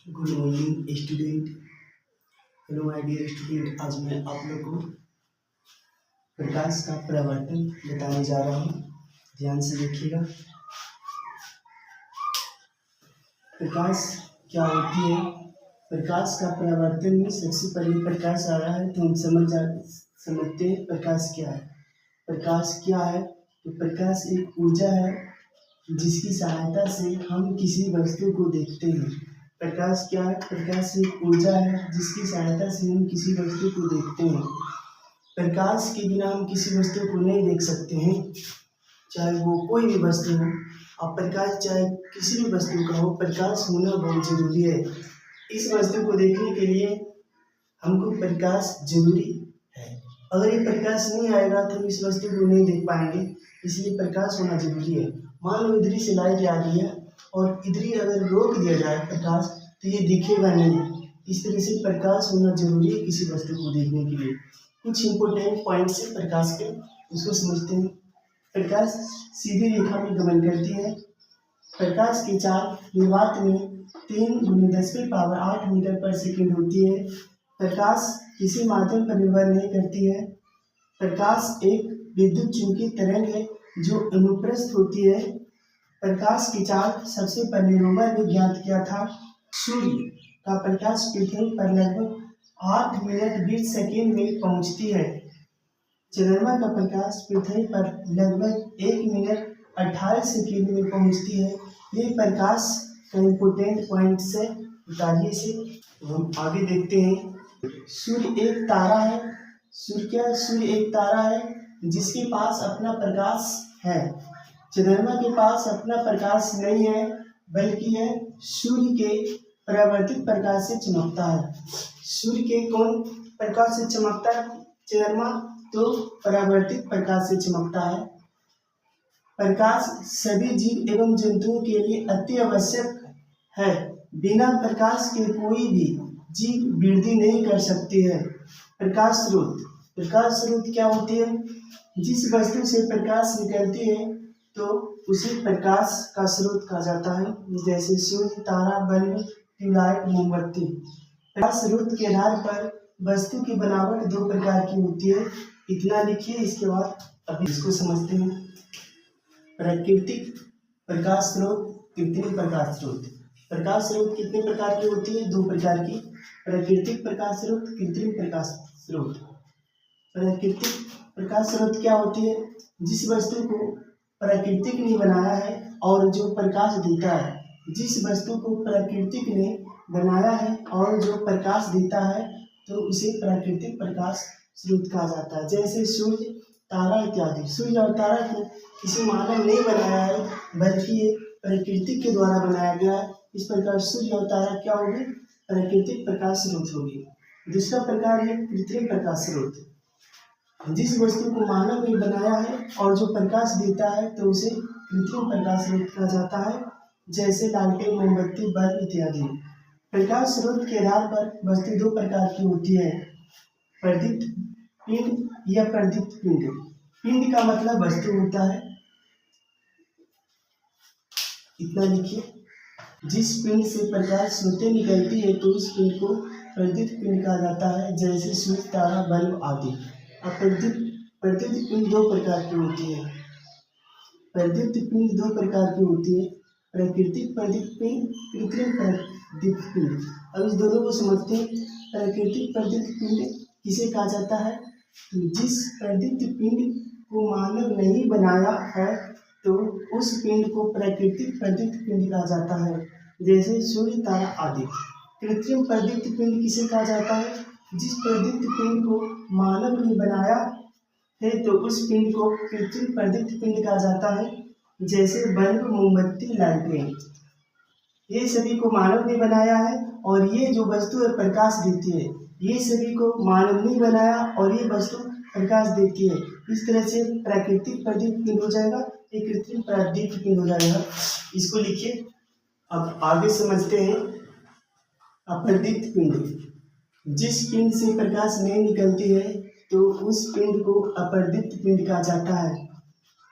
Good morning student. Hello my dear student, आज मैं आप लोग को प्रकाश का परावर्तन बताने जा रहा हूँ। ध्यान से देखिएगा। प्रकाश क्या होती है? प्रकाश का परावर्तन में सबसे पहले प्रकाश आ रहा है तो हम समझते हैं प्रकाश क्या है। प्रकाश क्या है? तो प्रकाश एक ऊर्जा है जिसकी सहायता से हम किसी वस्तु को देखते हैं। प्रकाश क्या है? प्रकाश एक ऊर्जा है जिसकी सहायता से हम किसी वस्तु को देखते हैं। प्रकाश के बिना हम किसी वस्तु को नहीं देख सकते हैं, चाहे वो कोई भी वस्तु हो। अब प्रकाश चाहे किसी भी वस्तु का हो, प्रकाश होना बहुत जरूरी है। इस वस्तु को देखने के लिए हमको प्रकाश जरूरी है। अगर ये प्रकाश नहीं आएगा तो हम इस वस्तु को नहीं देख पाएंगे, इसलिए प्रकाश होना जरूरी है। मान लो इधर से लाइट आ रही है और इधर अगर रोक दिया जाए प्रकाश तो ये दिखेगा नहीं। इस तरह से प्रकाश होना जरूरी है किसी वस्तु को देखने के लिए। कुछ इंपॉर्टेंट पॉइंट्स है प्रकाश के, उसको समझते हैं। प्रकाश सीधी रेखा में गमन करती है। प्रकाश की चाल निर्वात में 3×10⁸ मीटर पर सेकंड होती है। प्रकाश किसी माध्यम पर निर्भर नहीं करती है। प्रकाश एक विद्युत चुंबकीय तरंग है जो अनुप्रस्थ होती है। प्रकाश की चाल सबसे पहले रोमन ने ज्ञात किया था। सूर्य का प्रकाश पृथ्वी पर लगभग 8 मिनट 20 सेकेंड में पहुंचती है। चंद्रमा का प्रकाश पृथ्वी पर लगभग 1 मिनट 28 सेकेंड में पहुंचती है। ये प्रकाश का इम्पोर्टेंट पॉइंट्स है, बताइए इसे। हम आगे देखते हैं। सूर्य एक तारा है। सूर्य एक तारा है जिसके पास अपना प्रकाश है। चंद्रमा के पास अपना प्रकाश नहीं है, बल्कि यह सूर्य के परावर्तित प्रकाश से चमकता है। सूर्य के कौन प्रकाश से चमकता है? चंद्रमा तो परावर्तित प्रकाश से चमकता है। प्रकाश सभी जीव एवं जंतुओं के लिए अति आवश्यक है। बिना प्रकाश के कोई भी जीव वृद्धि नहीं कर सकती है। प्रकाश स्रोत क्या होती है? जिस वस्तु से प्रकाश निकलती है तो उसे प्रकाश का स्रोत कहा जाता है, जैसे सूर्य, तारा, बल्ब, ट्यूबलाइट, मोमबत्ती। प्रकाश स्रोत के आधार पर वस्तु की बनावट 2 प्रकार की होती है। इतना लिखिए, इसके बाद अभी इसको समझते हैं। प्राकृतिक प्रकाश स्रोत, कृत्रिम प्रकाश स्रोत। प्रकाश स्रोत कितने प्रकार की होती है? 2 प्रकार की। प्राकृतिक प्रकाश स्रोत, कृत्रिम प्रकाश स्रोत। प्राकृतिक प्रकाश स्रोत क्या होती है? जिस वस्तु को प्राकृतिक ने बनाया है और जो प्रकाश देता है। जिस वस्तु को प्राकृतिक ने बनाया है और जो प्रकाश देता है तो उसे प्राकृतिक प्रकाश स्रोत कहा जाता है। जैसे सूर्य, तारा इत्यादि। सूर्य और तारा को किसी मानव ने बनाया है, बल्कि ये प्रकृति के द्वारा बनाया गया है। इस प्रकार सूर्य और तारा क्या होगी? प्राकृतिक प्रकाश स्रोत होगी। दूसरा प्रकार है कृत्रिम प्रकाश स्रोत। जिस वस्तु को मानव ने बनाया है और जो प्रकाश देता है तो उसे कृत्रिम प्रकाश स्रोत कहा जाता है, जैसे लालटेन, मोमबत्ती, बल्ब इत्यादि। प्रकाश स्रोत के आधार पर वस्तु 2 प्रकार की होती है, प्रदीप्त पिंड या प्रदीप्त पिंड। पिंड का मतलब वस्तु होता है। इतना लिखिए। जिस पिंड से प्रकाश स्वतः निकलती है तो उस पिंड को प्रदीप्त पिंड कहा जाता है, जैसे सूर्य, तारा, बल्ब आदि। प्रदीप्त पिंड 2 प्रकार की होती है। प्रदीप्त पिंड 2 प्रकार की होती है, प्राकृतिक प्रदीप्त पिंड, कृत्रिम प्रदीप्त पिंड। अब इस दोनों को समझते हैं। प्राकृतिक प्रदीप्त पिंड किसे कहा जाता है? जिस प्रदीप्त पिंड को मानव नहीं बनाया है तो उस पिंड को प्राकृतिक प्रदीप्त पिंड कहा जाता है, जैसे सूर्य, तारा आदि। कृत्रिम प्रदीप्त पिंड किसे कहा जाता है? जिस प्रदीप्त पिंड को मानव ने बनाया है तो उस पिंड को कृत्रिम प्रदीप्त पिंड कहा जाता है, जैसे बल्ब, मोमबत्ती, लालटेन। ये सभी को मानव ने बनाया है और ये जो वस्तु है प्रकाश देती है। ये सभी को मानव ने बनाया और ये वस्तु प्रकाश देती है। इस तरह से प्राकृतिक प्रदीप्त पिंड हो जाएगा, ये कृत्रिम प्रदीप्त पिंड हो जाएगा। इसको लिखिए। अब आगे समझते हैं अप्रदीप्त पिंड। जिस पिंड से प्रकाश नहीं निकलती है तो उस पिंड को अप्रदीप्त पिंड कहा जाता है,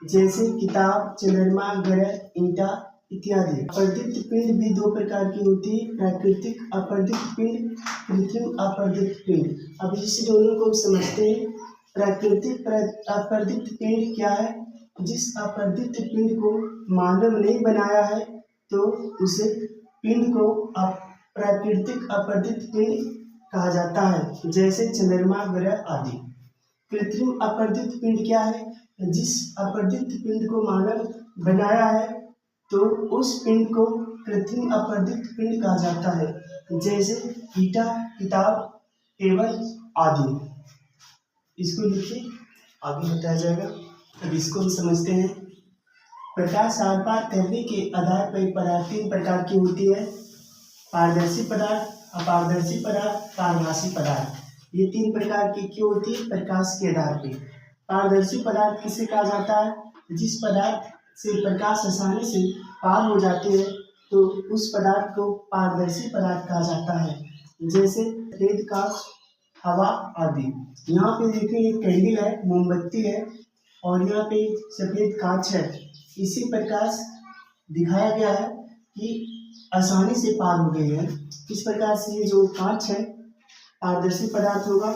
जैसे किताब, चंद्रमा, ग्रह, ईंटा इत्यादि। अपर्दित पिंड भी दो प्रकार की होती है, प्राकृतिक अपर्दित पिंड, कृत्रिम अपर्दित पिंड। अब इस दोनों को समझते हैं। प्राकृतिक अपर्दित पिंड क्या है? जिस अपर्दित पिंड को मानव ने बनाया है तो उसे पिंड को प्राकृतिक अपर्दित पिंड कहा जाता है, जैसे चंद्रमा ग्रह आदि। कृत्रिम अपर्दित पिंड क्या है? जिस अपर्दित पिंड को मानव बनाया है तो उस पिंड को कृत्रिम अपर्दित पिंड कहा जाता है, जैसे ईटा, किताब, टेबल आदि। इसको लिखिए, आगे बताया जाएगा। अब इसको हम समझते हैं। प्रकाश आर पार करने के आधार पर पदार्थ तीन प्रकार की होती है, पारदर्शी पदार्थ, अपारदर्शी पदार्थ, पारभासी पदार्थ। ये तीन प्रकार की क्यों होती है? प्रकाश के आधार पे। पारदर्शी पदार्थ किसे कहा जाता है? जिस पदार्थ से प्रकाश आसानी से पार हो जाते हैं तो उस पदार्थ को पारदर्शी पदार्थ कहा जाता है, जैसे सफेद कांच, हवा आदि। यहाँ पे देखिए एक कैंडल है, मोमबत्ती है और यहाँ पे सफेद कांच है। इसी प्रकाश दिखाया गया है कि आसानी से पार हो गई है। इस प्रकार से ये जो कांच है पारदर्शी पदार्थ होगा।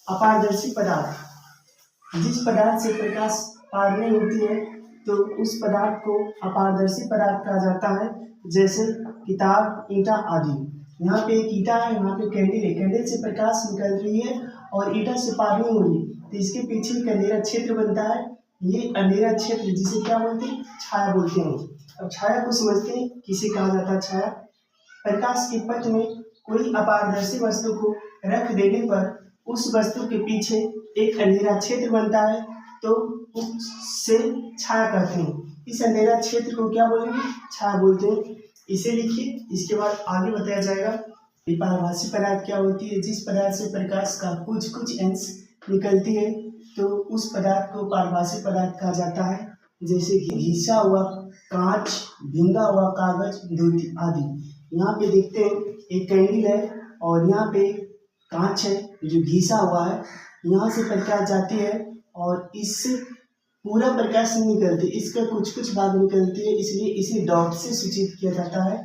अपारदर्शी पदार्थ, जिस पदार्थ से प्रकाश पार नहीं होती है तो उस पदार्थ को अपारदर्शी पदार्थ कहा जाता है, जैसे किताब, ईंटा आदि। यहाँ पे एक ईंटा है, यहाँ पे कैंडल है, कैंडल से प्रकाश निकल रही है और ईंटा से पार नहीं हो रही, तो इसके पीछे एक अंधेरा क्षेत्र बनता है। ये अंधेरा क्षेत्र जिसे क्या बोलते हैं? छाया बोलते हैं। अब छाया को समझते हैं, किसे कहा जाता है छाया? प्रकाश के पथ में कोई अपारदर्शी वस्तु को रख देने पर उस वस्तु के पीछे एक अंधेरा क्षेत्र बनता है तो उससे छाया कहते हैं। इस अंधेरा क्षेत्र को क्या बोलेंगे? छाया बोलते हैं। इसे लिखिए, इसके बाद आगे बताया जाएगा। पारभासी पदार्थ क्या होती है? जिस पदार्थ से प्रकाश का कुछ कुछ अंश निकलती है तो उस पदार्थ को पारभासी पदार्थ कहा जाता है, जैसे कि घिसा हुआ कांच, भींगा हुआ कागज, धोती आदि। यहाँ पे देखते हैं एक कैंडल है और यहाँ पे कांच है जो घिसा हुआ है। यहाँ से प्रकाश जाती है और इससे पूरा प्रकाश नहीं निकलती, इसका कुछ कुछ भाग निकलती है, इसलिए इसे डॉट से सूचित किया जाता है।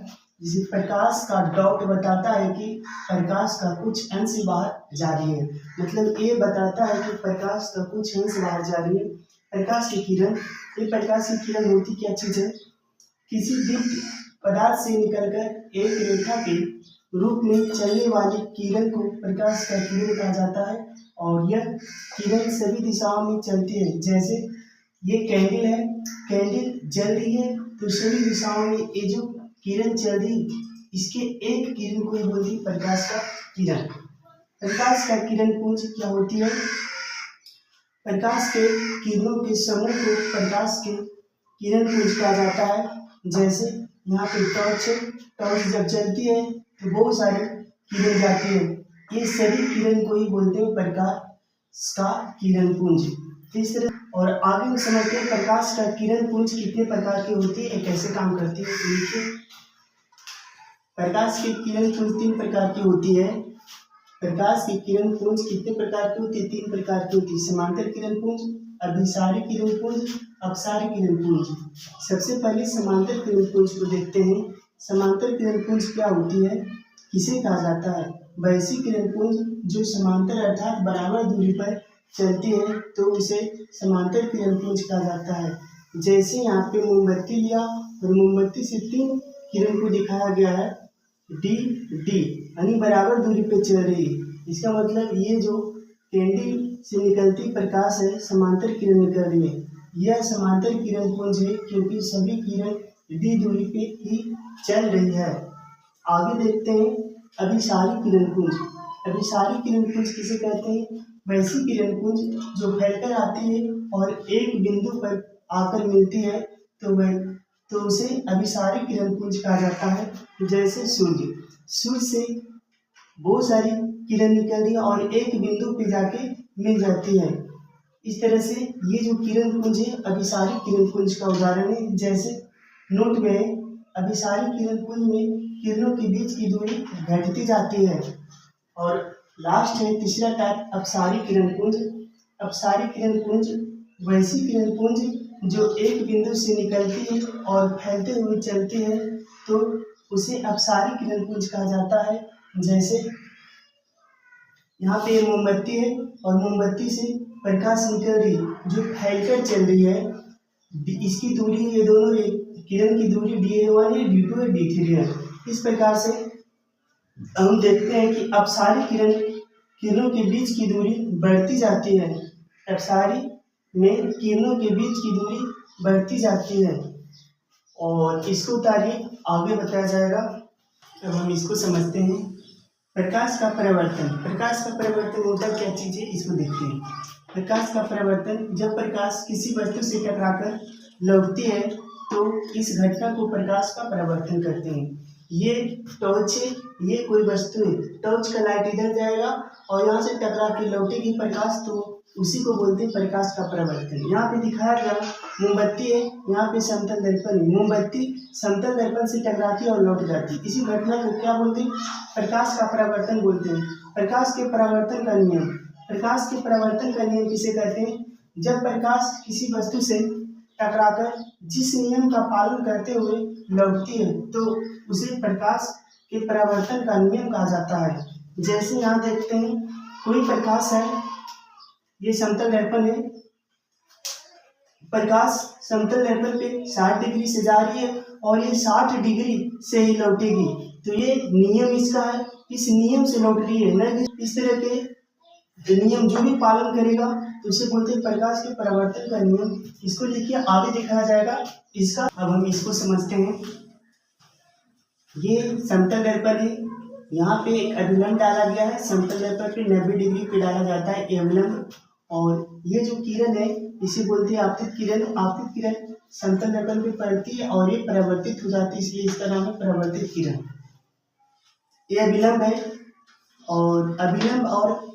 जिसे प्रकाश का डॉट बताता है कि प्रकाश का कुछ अंश बाहर जा रही है, मतलब ये बताता है कि प्रकाश का कुछ अंश बाहर जा रही है। प्रकाश की किरण, ये प्रकाश की किरण होती क्या चीज है? किसी दीप्त पदार्थ से निकलकर एक रेखा के रूप में चलने वाली किरण को प्रकाश का किरण कहा जाता है और यह किरण सभी दिशाओं में चलती है। जैसे ये कैंडल है, कैंडल जल रही है तो सभी दिशाओं में ये जो किरण चल रही, इसके एक किरण को बोलती है प्रकाश का किरण। प्रकाश का किरण पुंज क्या होती है? प्रकाश के किरणों के समूह को प्रकाश के किरण पुंज कहा जाता है। जैसे यहाँ पे टॉर्च है, टॉर्च जब जलती है तो बहुत सारी किरण जाती है, ये सभी किरण को ही बोलते हैं प्रकाश का किरण पुंज। इस तरह और आगे हम समझते हैं प्रकाश का किरण पुंज कितने प्रकार की होती है, कैसे काम करती है। देखिए, प्रकाश की किरण पुंज तीन प्रकार की होती है। प्रकाश की किरण पुंज कितने प्रकार की होती है? तीन प्रकार की होती है। समांतर किरण पुंज, अभिसारी किरण पुंज, अपसारी किरण पुंज। सबसे पहले समांतर किरण पुंज को देखते हैं। समांतर किरण पुंज क्या होती है, किसे कहा जाता है? वैसी किरण पुंज जो समांतर अर्थात बराबर दूरी पर चलती है तो उसे समांतर किरण पुंज कहा जाता है। जैसे यहाँ पे मोमबत्ती लिया और मोमबत्ती से तीन किरण को दिखाया गया है, डी डी यानी बराबर दूरी पे चल रही है। इसका मतलब ये जो कैंडल से निकलती प्रकाश है समांतर किरण निकल रही है, यह समांतर किरण पुंज है क्योंकि सभी किरण डी दूरी पे ही चल रही है। आगे देखते हैं अभिसारी किरण पुंज। अभिसारी किरण पुंज किसे कहते हैं? वैसी किरण पुंज जो फैलकर आती है और एक बिंदु पर आकर मिलती है तो उसे अभिसारी किरण पुंज कहा जाता है। जैसे सूर्य से बहुत सारी किरण निकल रही है और एक बिंदु पे जाके मिल जाती है। इस तरह से ये जो किरण पुंज है अभिसारी किरण पुंज का उदाहरण है। जैसे नोट में अभिसारी किरण पुंज में किरणों के बीच की दूरी घटती जाती है। और लास्ट है तीसरा टाइप अपसारी किरण पुंज। अपसारी किरण पुंज वैसी किरण पुंज जो एक बिंदु से निकलती है और फैलते हुए चलती है तो उसे अपसारी किरण पुंज कहा जाता है। जैसे यहाँ पे मोमबत्ती है और मोमबत्ती से प्रकाश निकल रही जो फैलकर चल रही है, इसकी दूरी, ये दोनों किरण की दूरी dA1 है, D2 है, D3 है। इस प्रकार से हम देखते हैं कि अपसारी किरणों के बीच की दूरी बढ़ती जाती है। अपसारी में किरणों के बीच की दूरी बढ़ती जाती है और इसको उतारिए, आगे बताया जाएगा। अब हम इसको समझते हैं। प्रकाश का परिवर्तन होता क्या चीज़ है, इसको देखते हैं। प्रकाश का परिवर्तन, जब प्रकाश किसी वस्तु से टकराकर लौटती है तो इस घटना को प्रकाश का परिवर्तन कहते हैं। ये टॉर्च है, ये कोई वस्तु है, टॉर्च का लाइट इधर जाएगा और यहाँ से टकरा के लौटेगी प्रकाश, तो उसी को बोलते हैं प्रकाश का परिवर्तन। यहाँ पे दिखाया गया मोमबत्ती है, यहाँ पे समतल दर्पण है। मोमबत्ती समतल दर्पण से टकराती है और लौट जाती है। इसी घटना को क्या बोलते हैं, प्रकाश का परिवर्तन बोलते हैं। प्रकाश के परिवर्तन का नियम किसे कहते हैं, जब प्रकाश किसी वस्तु से टकराकर जिस नियम का पालन करते हुए लौटती है तो उसे प्रकाश के परिवर्तन का नियम कहा जाता है। जैसे यहाँ देखते हैं, कोई प्रकाश है, ये समतल दर्पण है, प्रकाश समतल दर्पण पे 60 डिग्री से जा रही है और ये 60 डिग्री से ही लौटेगी, तो ये नियम इसका है, इस नियम से लौट रही है। न इस तरह के नियम जो भी पालन करेगा तो उसे बोलते हैं प्रकाश के परिवर्तन का नियम। इसको लिखिए, आगे दिखाया जाएगा इसका। अब हम इसको समझते हैं। ये समतल दर्पण है, यहाँ पे एक अभिलंब डाला गया है, समतल दर्पण पे 90 डिग्री पे डाला जाता है अभिलंब, और ये जो किरण है इसे बोलते हैं आपतित किरण। आपतित किरण समतल दर्पण पे पड़ती है और ये परावर्तित हो जाती है, इसलिए इसका नाम है परावर्तित किरण। ये अभिलंब है और अभिलंब और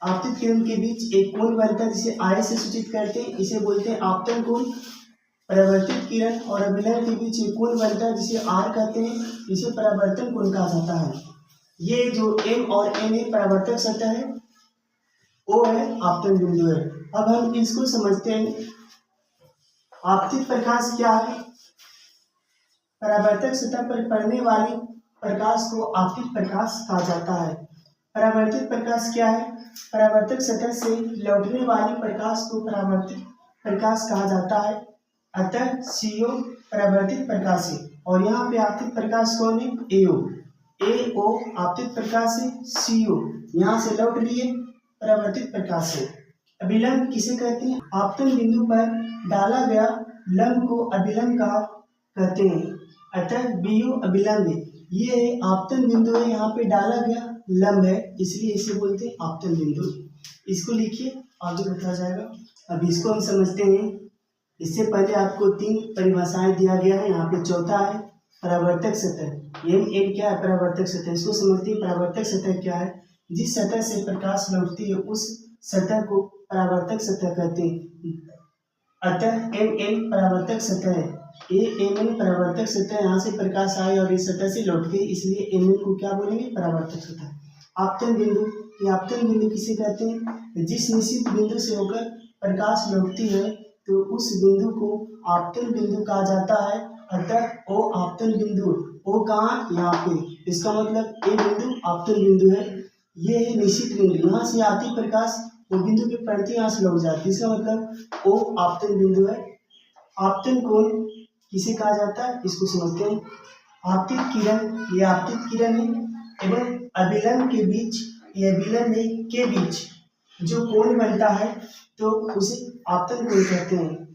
आपतित किरण के बीच एक कोण बनता है जिसे आय से सूचित करते हैं, इसे बोलते हैं आपतन कोण। परावर्तित किरण और अभिलंब के बीच एक कोण बनता है जिसे आर कहते हैं, इसे परावर्तन कोण कहा जाता है। ये जो M और N है परावर्तक सतह है, O है आपतन बिंदु है। अब हम इसको समझते हैं। आपतित प्रकाश क्या है, परावर्तक सतह पर पड़ने वाली प्रकाश को आपतित प्रकाश कहा जाता है। परावर्तित प्रकाश क्या है, परावर्तक सतह से लौटने वाली प्रकाश को परावर्तित प्रकाश कहा जाता है। अतः CO परावर्तित प्रकाश है और यहाँ पे आपतित प्रकाश कौन है, AO आपतित प्रकाश है, CO यहाँ से लौट रही है, परावर्तित प्रकाश है। अभिलंब किसे कहते हैं, आपतन बिंदु पर डाला गया लंब को अभिलंब कहते हैं। अतः BO अभिलंब है, ये आपतन बिंदु है, यहाँ पे डाला गया लंब है, इसलिए इसे बोलते हैं आपतन बिंदु। इसको लिखिए, आगे बताया जाएगा। अब इसको हम समझते हैं। इससे पहले आपको 3 परिभाषाएं दिया गया है, यहाँ पे चौथा है परावर्तक सतह। M क्या है, परावर्तक सतह। इसको समझते हैं। परावर्तक सतह क्या है, जिस सतह से प्रकाश लौटती है उस सतह को परावर्तक सतह कहते हैं। अतः MN परावर्तक सतह है, MN परावर्तक सतह, यहाँ से प्रकाश आए और इस सतह से लौट गई, इसलिए MN को क्या बोलेंगे, परावर्तक सतह। आपतन बिंदु, ये आपतन बिंदु किसे कहते हैं, जिस निश्चित बिंदु से होकर प्रकाश लौटती है तो उस बिंदु को आपतन बिंदु कहा जाता है। अतः O आपतन बिंदु, O कहाँ, यहाँ पे, इसका मतलब A बिंदु आपतन बिंदु है। ये है निश्चित बिंदु, यहाँ से आती प्रकाश वो बिंदु पे पड़ती है, यहाँ से लौट जाती है, इसका मतलब O आपतन बिंदु है। आपतन कोण किसे कहा जाता है, इसको समझते हैं। आपतित किरण, ये आपतित किरण है एवं अभिलंब के बीच, ये अभिलंब के बीच जो कोण बनता है तो उसे आपतन कोण कहते हैं।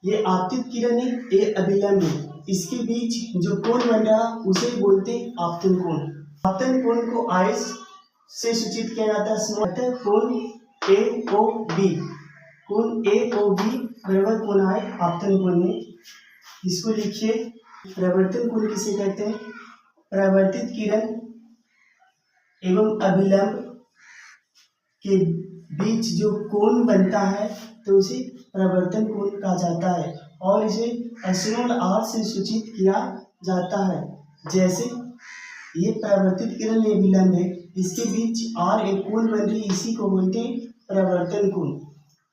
ये आपतित किरण है, ये अभिलंब है, इसके बीच जो कोण बन रहा उसे बोलते हैं आपतन कोण। आपतन कोण को I से सूचित किया जाता है। अतः कोण AOB, कोण AOB बराबर कोण I आपतन कोण है। इसको लिखिए। परावर्तन कोण किसे कहते हैं, परावर्तित किरण एवं अभिलंब के बीच जो कोण बनता है तो उसे परावर्तन कोण कहा जाता है और इसे r से सूचित किया जाता है। जैसे ये परावर्तित किरण ये अभिलंब है, इसके बीच R एक कोण बन रही है, इसी को बोलते हैं परावर्तन कोण।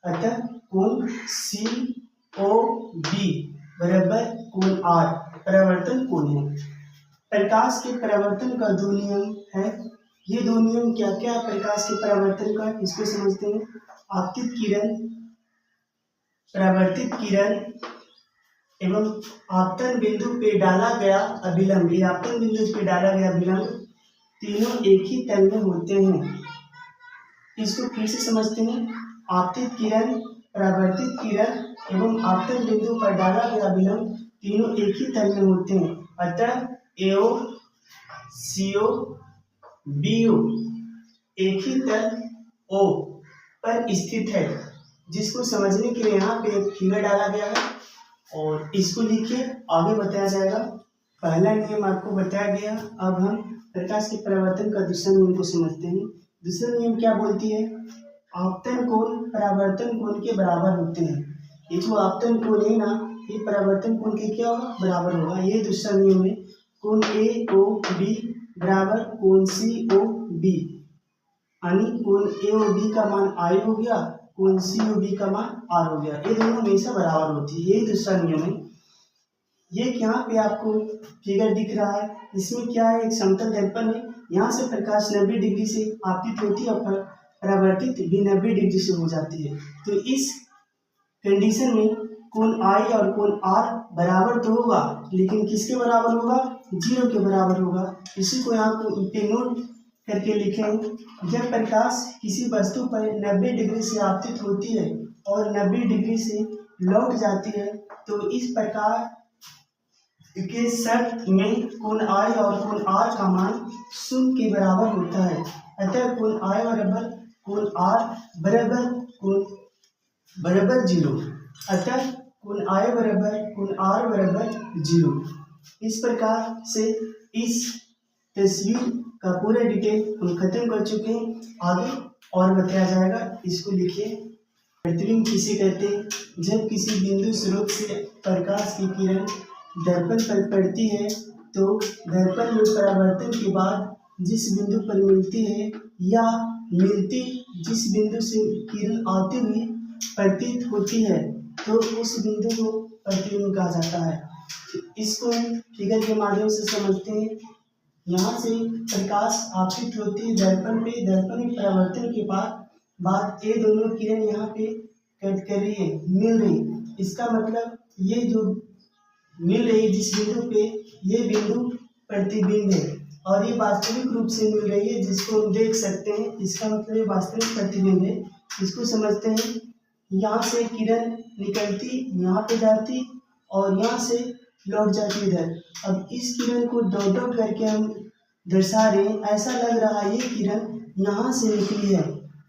अतः कोण ओ बी बराबर कोण आर परावर्तन कोण है। प्रकाश के परावर्तन का दो नियम है। ये दो नियम क्या क्या है प्रकाश के परावर्तन का, इसको समझते हैं। आपतित किरण, परावर्तित किरण एवं आपतन बिंदु पे डाला गया अभिलंब, ये आपतन बिंदु पे डाला गया अभिलंब तीनों एक ही तल में होते हैं। इसको फिर से समझते हैं। आपतित किरण, परावर्तित किरण एवं आपतन बिंदु पर डाला गया अभिलंब तीनों एक ही तल में होते हैं। अतः एओ सीओ बीओ एक ही तल ओ पर स्थित है, जिसको समझने के लिए यहाँ पे एक फिगर डाला गया है और इसको लिखिए, आगे बताया जाएगा। पहला नियम आपको बताया गया। अब हम प्रकाश के परावर्तन का दूसरा नियम को समझते हैं। दूसरा नियम क्या बोलती है, आपतन कोण परावर्तन कोण के बराबर होते हैं। ये जो आपतन कोण है ना, ये परावर्तन कोण के क्या होगा, बराबर होगा। ये दूसरा नियम है। कोण ए ओ बी बराबर कोण सी ओ बी, यानी कोण ए ओ बी का मान आई हो गया, कोण सी ओ बी का मान आर हो गया। ये दोनों हमेशा बराबर होती है, यही दूसरा नियम है। ये यहाँ पे आपको फिगर दिख रहा है, इसमें क्या है, एक समतल दर्पण है। यहाँ से प्रकाश 90 डिग्री से आपतित होती है और परावर्तित भी 90 डिग्री से हो जाती है। तो इस कंडीशन में कोण आई और कोण आर बराबर तो होगा, लेकिन किसके बराबर होगा, 0 के बराबर होगा। इसी को यहाँ पे नोट करके लिखें। जब प्रकाश किसी वस्तु पर 90 डिग्री से आपतित होती है और 90 डिग्री से लौट जाती है, तो इस प्रकार के शर्त में कोण आई और कोण आर का मान 0 के बराबर होता है। अतः कोण आई बराबर कोण आर बराबर 0। अतः कोण आई बराबर कोण आर बराबर 0। इस प्रकार से इस तस्वीर का पूरा डिटेल हम खत्म कर चुके हैं। आगे और बताया जाएगा, इसको लिखिए। प्रतिबिंब किसे कहते हैं, जब किसी बिंदु स्रोत से प्रकाश की किरण दर्पण पर पड़ती है तो दर्पण में परावर्तन के बाद जिस बिंदु पर मिलती है या मिलती जिस बिंदु से किरण आती हुई प्रतीत होती है, तो उस बिंदु को प्रतिबिंब कहा जाता है। इसको फिगर के माध्यम से समझते हैं। यहाँ से प्रकाश आपतित होती है दर्पण पे, दर्पण में परावर्तन के बाद ये दोनों किरण यहाँ पे कट कर रही है, मिल रही। इसका मतलब ये जो मिल रही जिस बिंदु पे, ये बिंदु प्रतिबिंब है और ये वास्तविक रूप से मिल रही है, जिसको हम देख सकते हैं। इसका मतलब ये वास्तविक प्रतिबिंब है। इसको समझते हैं। यहाँ से किरण निकलती, यहाँ पे जाती और यहाँ से लौट जाती इधर। अब इस किरण को डॉट डॉट करके हम दर्शा रहे हैं। ऐसा लग रहा है ये किरण यहाँ से निकली है,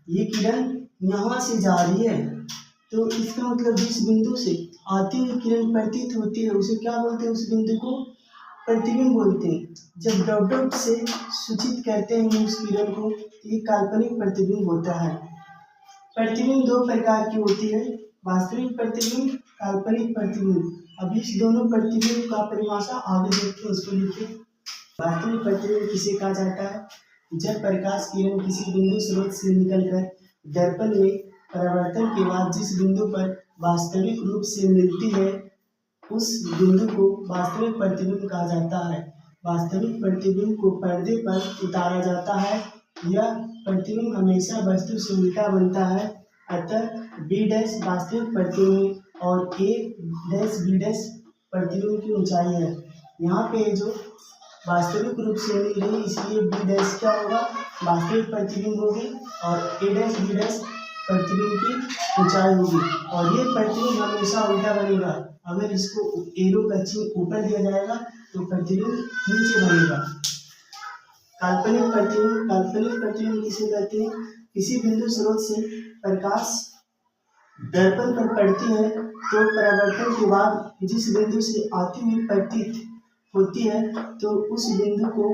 ये किरण यहाँ से जा रही है। तो इसका मतलब जिस बिंदु से आती हुई किरण प्रतीत होती है उसे क्या बोलते हैं, उस बिंदु को प्रतिबिंब बोलते हैं। जब डॉट डॉट से सूचित करते हैं उस किरण को, ये काल्पनिक प्रतिबिंब होता है। प्रतिबिंब दो प्रकार की होती है, वास्तविक प्रतिबिंब, काल्पनिक प्रतिबिंब। अब इस दोनों प्रतिबिंब का परिभाषा आगे देखते हैं, उसको लिखिए। वास्तविक प्रतिबिंब किसे कहा जाता है, जब प्रकाश किरण किसी बिंदु स्रोत से निकलकर दर्पण में परावर्तन के बाद जिस बिंदु पर वास्तविक रूप से मिलती है उस बिंदु को वास्तविक प्रतिबिंब कहा जाता है। वास्तविक प्रतिबिंब को पर्दे पर उतारा जाता है। यह प्रतिबिंब हमेशा वस्तु से उल्टा बनता है। अतः बी डैश वास्तविक प्रतिबिंब और ए डैश बी डैश प्रतिबिंब की ऊंचाई है। यहाँ पे जो वास्तविक रूप से मिल रही, इसलिए बी डैश क्या होगा, वास्तविक प्रतिबिंब होगी और ए डैश बी डैश प्रतिबिंब की ऊंचाई होगी। और ये प्रतिबिंब हमेशा उल्टा बनेगा। अगर इसको एरो का चिन्ह ऊपर दिया जाएगा तो प्रतिबिंब नीचे बनेगा। काल्पनिक प्रतिबिंब, काल्पनिक प्रतिबिंब किसे कहते हैं, किसी बिंदु स्रोत से प्रकाश दर्पण पर पड़ती है तो परावर्तन के बाद जिस बिंदु से आती हुई प्रतीत होती है तो उस बिंदु को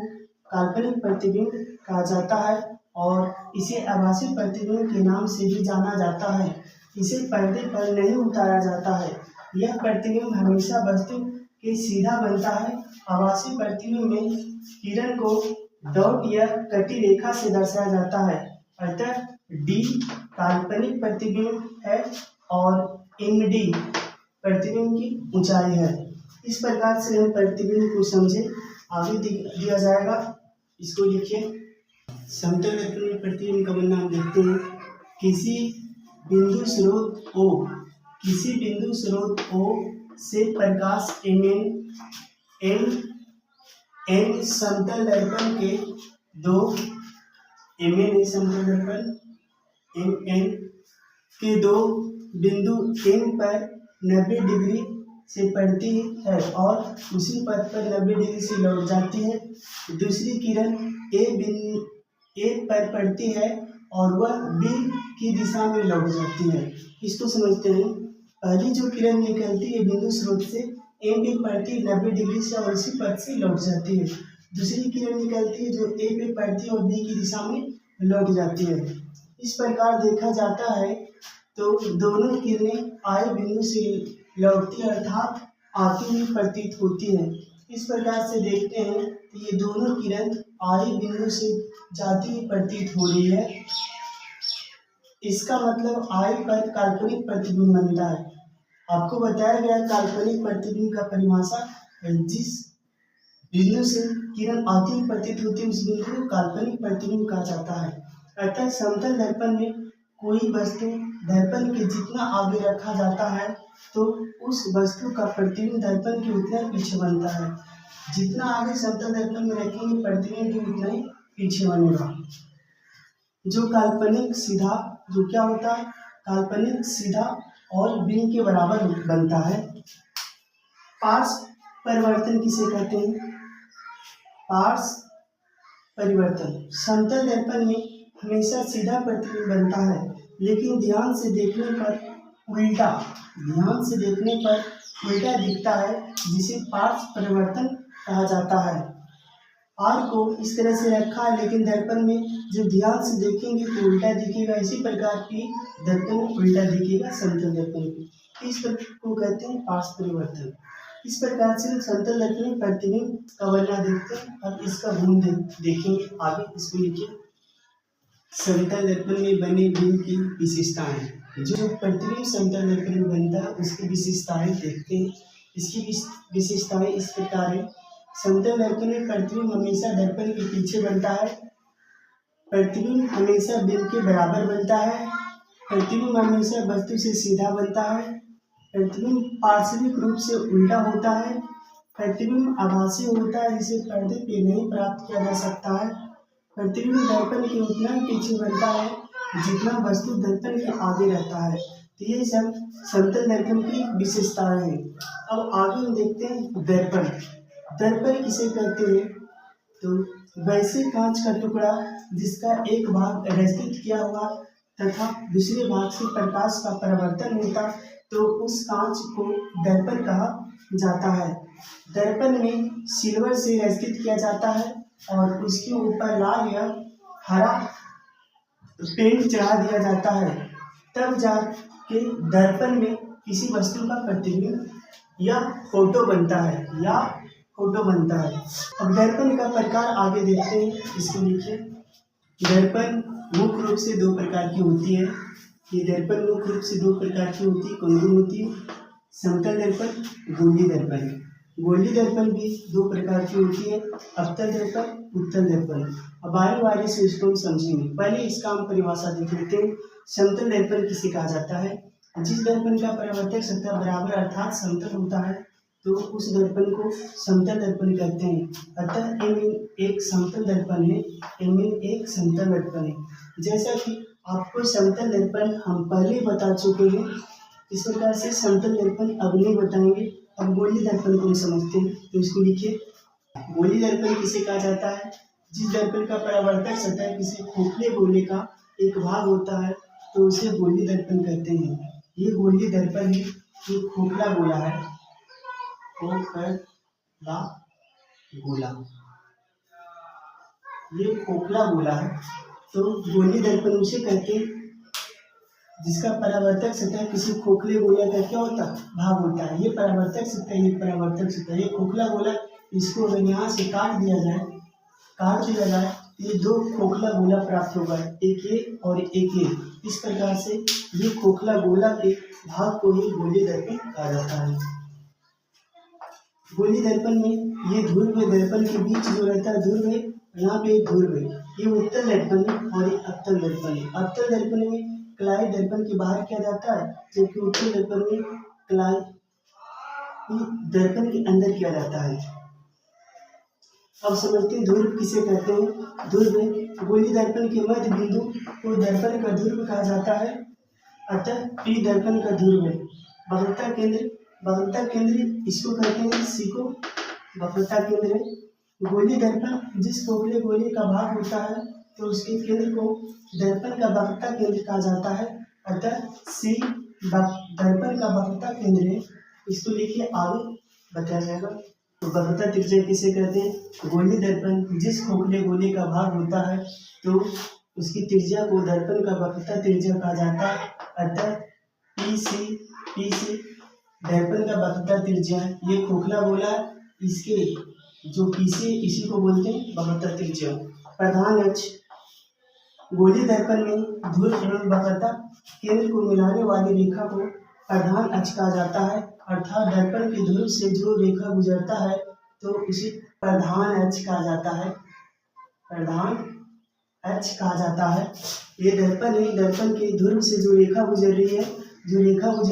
काल्पनिक प्रतिबिंब कहा जाता है और इसे आभासी प्रतिबिंब के नाम से भी जाना जाता है। इसे पर्दे पर नहीं उतारा जाता है। यह प्रतिबिंब हमेशा वस्तु के सीधा बनता है। आभासी प्रतिबिंब में किरण को डॉट या कटी रेखा से दर्शाया जाता है। अतः डी काल्पनिक प्रतिबिंब है और एम डी प्रतिबिंब की ऊंचाई है। इस प्रकार से हम प्रतिबिंब को समझे। आगे दिया जाएगा, इसको लिखिए। समतल दर्पण में प्रतिबिंब का बनना हम देखते हैं। किसी बिंदु स्रोत O से प्रकाश एन समतल दर्पण के दो बिंदु M पर 90 डिग्री से पड़ती है और उसी पथ पर 90 डिग्री से लौट जाती है। दूसरी किरण A पर पड़ती है और वह B की दिशा में लौट जाती है। इसको समझते हैं। पहली जो किरण निकलती है बिंदु स्रोत से M पे पड़ती है 90 डिग्री से और उसी पथ से लौट जाती है। दूसरी किरण निकलती है जो A पे पड़ती है और B की दिशा में लौट जाती है। इस प्रकार देखा जाता है तो दोनों किरणें आए बिंदु से लौटती अर्थात आती हुई प्रतीत होती है। इस प्रकार से देखते हैं कि ये दोनों किरण आई बिंदु से जाती हुई प्रतीत हो रही है। इसका मतलब आई पर काल्पनिक प्रतिबिंब बनता है। आपको बताया गया काल्पनिक प्रतिबिंब का परिभाषा, जिस बिंदु से किरण आती हुई प्रतीत होती है उस बिंदु को काल्पनिक प्रतिबिंब कहा जाता है। अतः समतल दर्पण में कोई वस्तु दर्पण के जितना आगे रखा जाता है तो उस वस्तु का प्रतिबिंब दर्पण के उतना ही पीछे बनता है। जितना आगे समतल दर्पण में रखेंगे प्रतिबिंब भी उतना ही पीछे बनेगा। जो काल्पनिक सीधा, जो क्या होता है, काल्पनिक सीधा और बिंब के बराबर बनता है। पार्श्व परिवर्तन किसे कहते हैं? पार्श्व परिवर्तन समतल दर्पण में हमेशा सीधा प्रतिबिंब बनता है, लेकिन ध्यान से देखने पर उल्टा दिखता है, जिसे पार्श्व परिवर्तन कहा जाता है। आर को इस तरह से रखा है, लेकिन दर्पण में जब ध्यान से देखेंगे तो उल्टा दिखेगा। इसी प्रकार की दर्पण में उल्टा दिखेगा समतल दर्पण में। इस को कहते हैं पार्श्व परिवर्तन। इस प्रकार से समतल दर्पण में प्रतिबिंब का बनना देखते हैं। अब इसका गुण देखेंगे आगे। इसको लिखिए। समतल दर्पण में बने बिंब की विशेषताएं। जो प्रतिबिंब समतल दर्पण में बनता है उसकी विशेषताएं देखते हैं। इसकी विशेषताएं इस प्रकार है। समतल दर्पण में प्रतिबिंब हमेशा दर्पण के पीछे बनता है। प्रतिबिंब हमेशा बिंब के बराबर बनता है। प्रतिबिंब हमेशा वस्तु से सीधा बनता है। प्रतिबिंब पार्श्विक रूप से उल्टा होता है। प्रतिबिंब आभासी होता है, जिसे पर्दे पे नहीं प्राप्त किया जा सकता है। प्रतिबिंब दर्पण के उतना ही पीछे बनता है जितना वस्तु दर्पण के आगे रहता है। तो ये सब समतल दर्पण की विशेषताएं हैं। अब आगे हम देखते हैं दर्पण। दर्पण किसे कहते हैं? तो वैसे कांच का टुकड़ा जिसका एक भाग रचित किया हुआ तथा दूसरे भाग से प्रकाश का परावर्तन होता, तो उस कांच को दर्पण कहा जाता है। दर्पण में सिल्वर से रचित किया जाता है और उसके ऊपर लाल या हरा पेंट चढ़ा दिया जाता है, तब जाके दर्पण में किसी वस्तु का प्रतिबिंब या फोटो बनता है अब दर्पण का प्रकार आगे देखते हैं। इसको लिखिए। दर्पण मुख्य रूप से दो प्रकार की होती है। ये दर्पण मुख्य रूप से दो प्रकार की होती है। कौन कौन होती है? समतल दर्पण, गोलीय दर्पण। गोलीय दर्पण भी दो प्रकार की होती है, अवतल दर्पण, उत्तल दर्पण। अब आने वाले से इसको हम समझेंगे। पहले इसका हम परिभाषा देख लेते हैं। समतल दर्पण किसे कहा जाता है? जिस दर्पण का परावर्तक सतह बराबर अर्थात समतल होता है तो उस दर्पण को समतल दर्पण कहते हैं। अतः एम एक समतल दर्पण है। एक समतल दर्पण है। जैसा कि आपको समतल दर्पण हम पहले बता चुके हैं, इस प्रकार से समतल दर्पण अब नहीं बताएंगे। अब गोलीय दर्पण को हम समझते हैं। तो इसको लिखिए। गोलीय दर्पण किसे कहा जाता है? जिस दर्पण का परावर्तक सतह किसी खोखले गोले का एक भाग होता है तो उसे गोलीय दर्पण कहते हैं। ये गोलीय दर्पण है। ये खोखला गोला है। ये खोखला गोला है। तो गोलीय दर्पण उसे कहते हैं जिसका परावर्तक सतह किसी खोखले गोले का क्या होता है? भाग होता है। ये परावर्तक सतह, ये परावर्तक सतह, ये खोखला गोला। इसको अगर यहाँ से काट दिया जाए, ये दो खोखला गोला प्राप्त होगा, एक ये और एक ये। इस प्रकार से ये खोखला गोला के भाग को ही गोलीय दर्पण कहा जाता है। गोलीय दर्पण में ये ध्रुव दर्पण के बीच जो रहता है ध्रुव, यहाँ पे ध्रुव है, ये उत्तल दर्पण है और ये अवतल दर्पण है। अवतल दर्पण में कलाई दर्पण के बाहर किया जाता है, जबकि उत्तल दर्पण में कलाई दर्पण के अंदर किया जाता है। अब समझते हैं ध्रुव किसे कहते हैं। ध्रुव गोलीय दर्पण के मध्य बिंदु को दर्पण का ध्रुव कहा जाता है, अतः पी दर्पण का ध्रुव है। वक्रता केंद्र इसको कहते हैं, सी को वक्रता केंद्र है। गोलीय दर्पण जिस खोखले गोले का भाग होता है तो उसके केंद्र को दर्पण का वक्रता केंद्र कहा जाता है, अतः सी दर्पण का वक्रता केंद्र है। इसको लिखिए, आगे बताया जाएगा। तो वक्रता त्रिज्या किसे कहते हैं? गोलीय दर्पण जिस खोखले गोले का भाग होता है तो उसकी त्रिज्या को दर्पण का वक्रता त्रिज्या कहा जाता है, अतः पीसी दर्पण का वक्रता त्रिज्या है। ये खोखला गोला, इसके जो पीसी इसी को बोलते हैं वक्रता त्रिज्या। प्रधान अक्ष गोलीय दर्पण में ध्रुव एवं वक्रता केंद्र को मिलाने वाली रेखा को प्रधान अक्ष कहा जाता है, अर्थात दर्पण के ध्रुव से जो रेखा गुजरता है तो उसे प्रधान अक्ष कहा जाता है। प्रधान अक्ष कहा जाता है। ये दर्पण है, दर्पण के ध्रुव से जो रेखा गुजर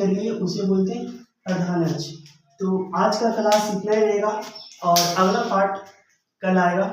रही है उसे बोलते हैं प्रधान अक्ष। तो आज का क्लास इतना ही रहेगा और अगला पार्ट कल आएगा।